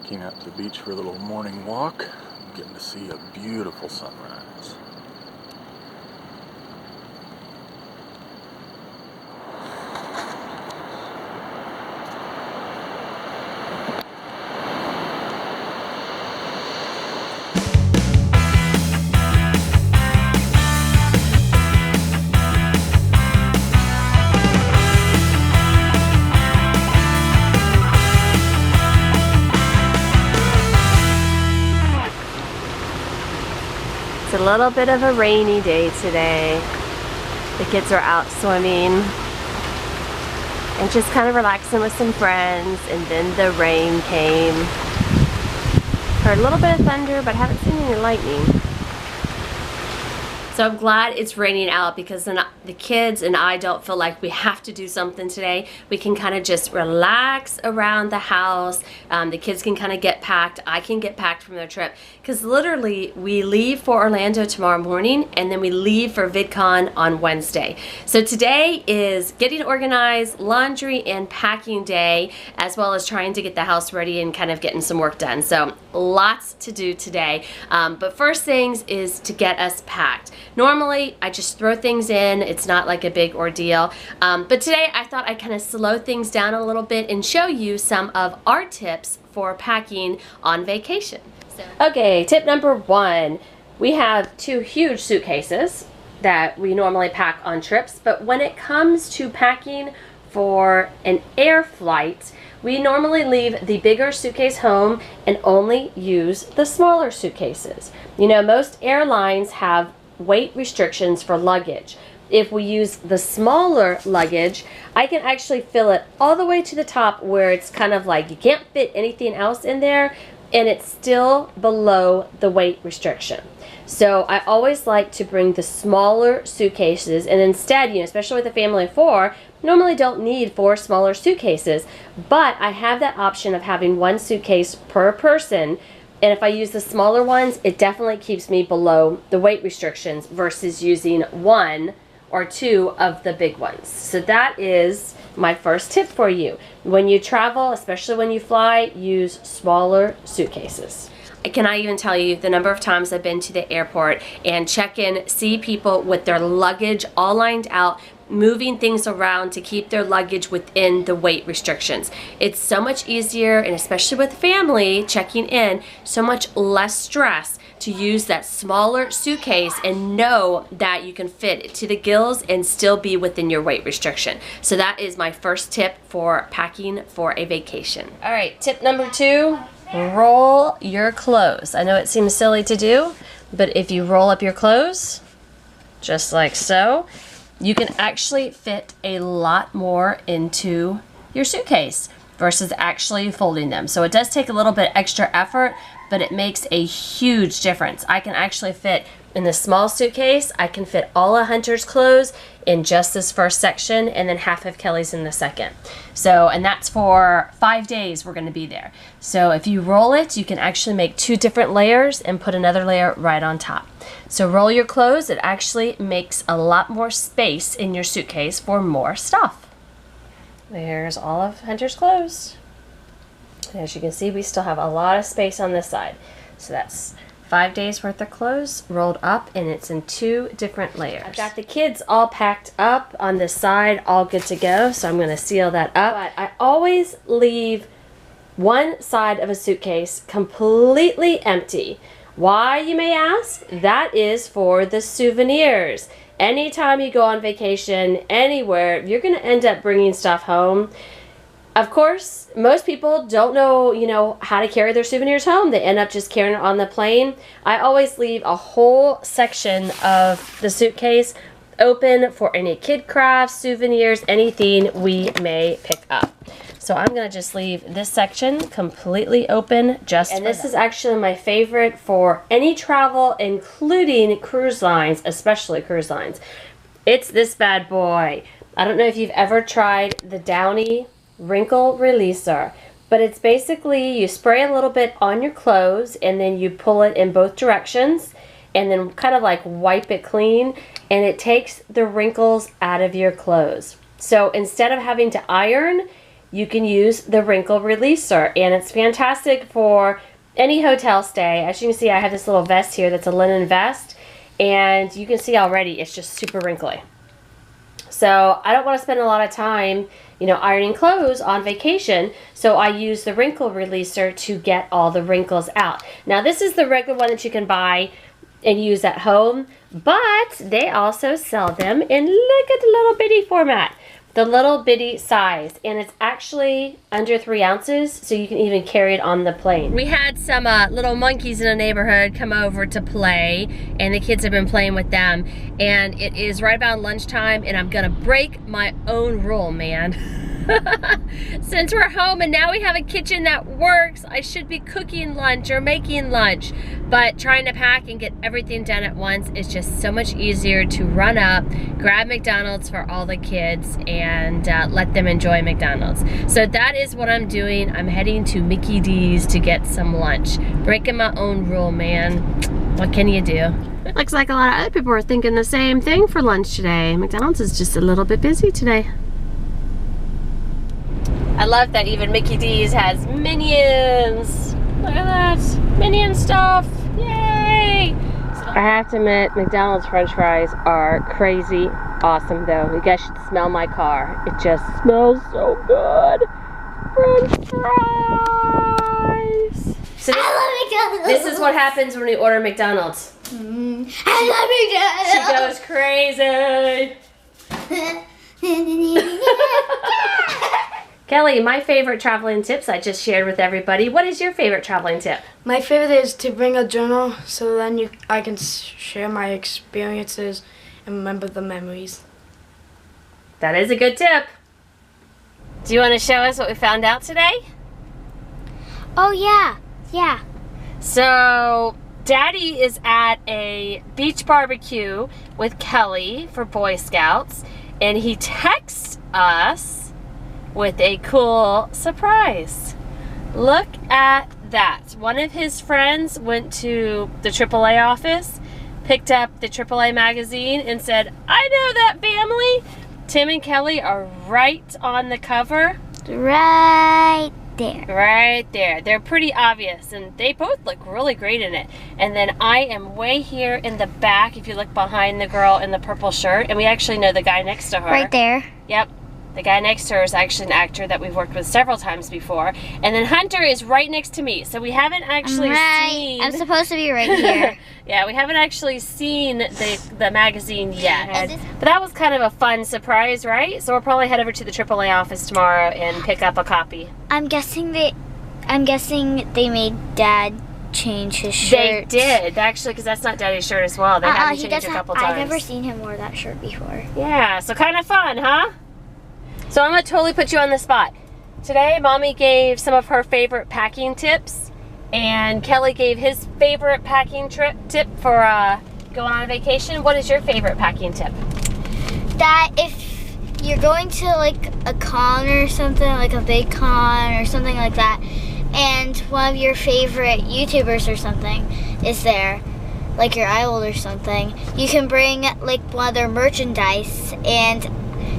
hiking out to the beach for a little morning walk. I'm getting to see a beautiful sunrise. It's a little bit of a rainy day today. The kids are out swimming and just kind of relaxing with some friends, and then the rain came. Heard a little bit of thunder, but haven't seen any lightning. So I'm glad it's raining out because then the kids and I don't feel like we have to do something today. We can kind of just relax around the house. The kids can kind of get packed. I can get packed from their trip because literally we leave for Orlando tomorrow morning and then we leave for VidCon on Wednesday. So today is getting organized, laundry and packing day, as well as trying to get the house ready and kind of getting some work done. So lots to do today. But first things is to get us packed. Normally, I just throw things in. It's not like a big ordeal. But today, I thought I'd kind of slow things down a little bit and show you some of our tips for packing on vacation. Okay, tip number 1. We have 2 huge suitcases that we normally pack on trips. But when it comes to packing for an air flight, we normally leave the bigger suitcase home and only use the smaller suitcases. You know, most airlines have weight restrictions for luggage. If we use the smaller luggage, I can actually fill it all the way to the top where it's kind of like you can't fit anything else in there, and it's still below the weight restriction. So I always like to bring the smaller suitcases, and instead, you know, especially with a family of 4, normally don't need 4 smaller suitcases, but I have that option of having 1 suitcase per person. And if I use the smaller ones, it definitely keeps me below the weight restrictions versus using 1 or 2 of the big ones. So that is my first tip for you. When you travel, especially when you fly, use smaller suitcases. I cannot even tell you the number of times I've been to the airport and check in, see people with their luggage all lined out, moving things around to keep their luggage within the weight restrictions. It's so much easier, and especially with family checking in, so much less stress to use that smaller suitcase and know that you can fit it to the gills and still be within your weight restriction. So that is my first tip for packing for a vacation. All right, tip number 2, roll your clothes. I know it seems silly to do, but if you roll up your clothes, just like so, you can actually fit a lot more into your suitcase versus actually folding them. So it does take a little bit extra effort, but it makes a huge difference. I can actually fit in the small suitcase, I can fit all of Hunter's clothes in just this first section, and then half of Kelly's in the second. So, and that's for 5 days we're gonna be there. So if you roll it, you can actually make 2 different layers and put another layer right on top. So roll your clothes, it actually makes a lot more space in your suitcase for more stuff. There's all of Hunter's clothes. As you can see, we still have a lot of space on this side. So that's 5 days worth of clothes rolled up, and it's in 2 different layers. I've got the kids all packed up on this side, all good to go, so I'm going to seal that up. But I always leave one side of a suitcase completely empty. Why, you may ask? That is for the souvenirs. Anytime you go on vacation, anywhere, you're going to end up bringing stuff home. Of course, most people don't know, how to carry their souvenirs home. They end up just carrying it on the plane. I always leave a whole section of the suitcase open for any kid crafts, souvenirs, anything we may pick up. So I'm going to just leave this section completely open just for this. Is actually my favorite for any travel, including cruise lines, especially cruise lines. It's this bad boy. I don't know if you've ever tried the Downy wrinkle releaser, but it's basically you spray a little bit on your clothes and then you pull it in both directions and then kind of like wipe it clean, and it takes the wrinkles out of your clothes. So instead of having to iron, you can use the wrinkle releaser, and it's fantastic for any hotel stay. As you can see, I have this little vest here that's a linen vest, and you can see already it's just super wrinkly. So I don't want to spend a lot of time, you know, ironing clothes on vacation, so I use the wrinkle releaser to get all the wrinkles out. Now this is the regular one that you can buy and use at home, but they also sell them in, look at the little bitty format, the little bitty size, and it's actually under 3 ounces, so you can even carry it on the plane. We had some little monkeys in the neighborhood come over to play, and the kids have been playing with them, and it is right about lunchtime, and I'm gonna break my own rule, man. Since we're home and now we have a kitchen that works, I should be cooking lunch or making lunch, but trying to pack and get everything done at once is just so much easier to run up, grab McDonald's for all the kids, and let them enjoy McDonald's. So that is what I'm doing. I'm heading to Mickey D's to get some lunch. Breaking my own rule, man. What can you do? Looks like a lot of other people are thinking the same thing for lunch today. McDonald's is just a little bit busy today. I love that even Mickey D's has Minions. Look at that, Minion stuff, yay! I have to admit, McDonald's french fries are crazy awesome though. You guys should smell my car. It just smells so good. French fries. So I love McDonald's. This is what happens when we order McDonald's. I love McDonald's. She goes crazy. Kelly, my favorite traveling tips I just shared with everybody. What is your favorite traveling tip? My favorite is to bring a journal so then I can share my experiences and remember the memories. That is a good tip. Do you want to show us what we found out today? Oh yeah, yeah. So, Daddy is at a beach barbecue with Kelly for Boy Scouts, and he texts us with a cool surprise. Look at that. One of his friends went to the AAA office, picked up the AAA magazine, and said, I know that family. Tim and Kelly are right on the cover. Right there. Right there. They're pretty obvious, and they both look really great in it. And then I am way here in the back, if you look behind the girl in the purple shirt, and we actually know the guy next to her. Right there. Yep. The guy next to her is actually an actor that we've worked with several times before. And then Hunter is right next to me. So we haven't actually seen... I'm supposed to be right here. Yeah, we haven't actually seen the magazine yet. But that was kind of a fun surprise, right? So we'll probably head over to the AAA office tomorrow and pick up a copy. I'm guessing they made Dad change his shirt. They did, actually, because that's not Daddy's shirt as well. They had to change a couple times. I've never seen him wear that shirt before. Yeah, so kind of fun, huh? So I'm going to totally put you on the spot. Today, Mommy gave some of her favorite packing tips, and Kelly gave his favorite packing tip for going on a vacation. What is your favorite packing tip? That if you're going to like a con or something, like a big con or something like that, and one of your favorite YouTubers or something is there, like your idol or something, you can bring like one of their merchandise, and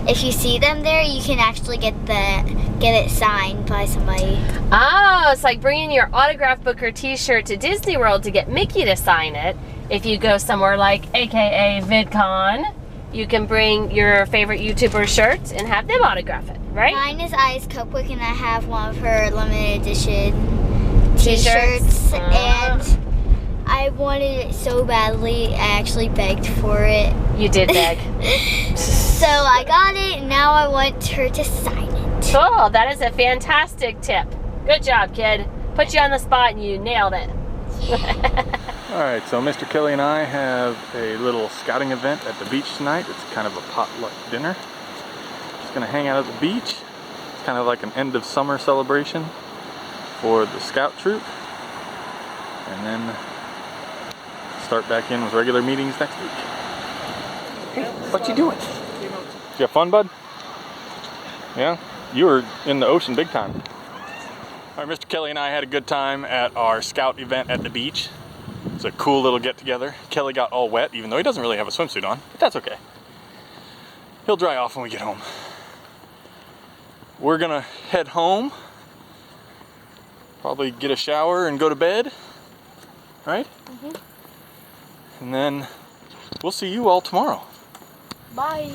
if you see them there, you can actually get it signed by somebody. Oh, it's like bringing your autograph book or t-shirt to Disney World to get Mickey to sign it. If you go somewhere like AKA VidCon, you can bring your favorite YouTuber shirt and have them autograph it, right? Mine is Ice Cupcake, and I have one of her limited edition t-shirts. And I wanted it so badly, I actually begged for it. You did beg. So I got it, and now I want her to sign it. Cool, that is a fantastic tip. Good job, kid. Put you on the spot and you nailed it. Alright, so Mr. Kelly and I have a little scouting event at the beach tonight. It's kind of a potluck dinner. Just gonna hang out at the beach. It's kind of like an end of summer celebration for the scout troop. And then start back in with regular meetings next week. Hey, what you doing? You have fun, bud? Yeah? You were in the ocean big time. Alright, Mr. Kelly and I had a good time at our scout event at the beach. It's a cool little get-together. Kelly got all wet, even though he doesn't really have a swimsuit on, but that's okay. He'll dry off when we get home. we're gonna head home. Probably get a shower and go to bed. Right? And then we'll see you all tomorrow. Bye.